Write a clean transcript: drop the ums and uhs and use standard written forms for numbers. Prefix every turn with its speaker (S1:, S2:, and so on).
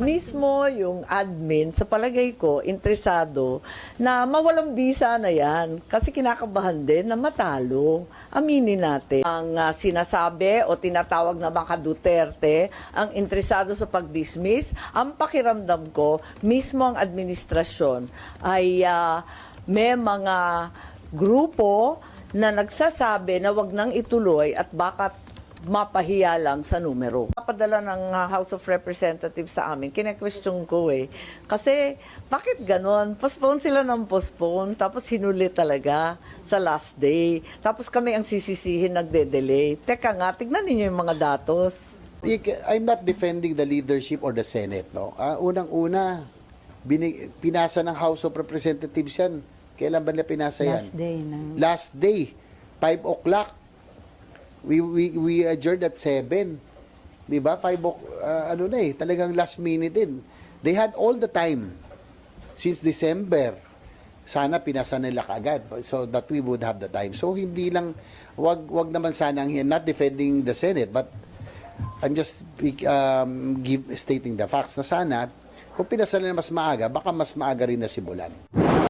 S1: Mismo yung admin, sa palagay ko, interesado na mawalang bisa na yan. Kasi kinakabahan din na matalo. Aminin natin. Ang sinasabi o tinatawag na mga Duterte, ang interesado sa pag-dismiss, ang pakiramdam ko, mismo ang administrasyon ay may mga grupo na nagsasabi na wag nang ituloy at baka mapahiya lang sa numero. Papadala ng House of Representatives sa amin, kine-question ko Kasi, bakit ganon? Postpone sila ng postpone, tapos hinuli talaga sa last day. Tapos kami ang sisisihin, nagde-delay. Teka nga, tignan ninyo yung mga datos.
S2: I'm not defending the leadership or the Senate, no? Unang-una, pinasa ng House of Representatives yan. Kailan ba nila pinasa yan?
S3: Last day.
S2: Last day, 5 o'clock. We adjourned at 7. Di ba? 5 talagang last minute din. They had all the time since December. Sana pinasa nila kaagad so that we would have the time. So hindi lang, wag naman sana, I'm not defending the Senate, but I'm just stating the facts na sana, kung pinasa nila mas maaga, baka mas maaga rin na simulan.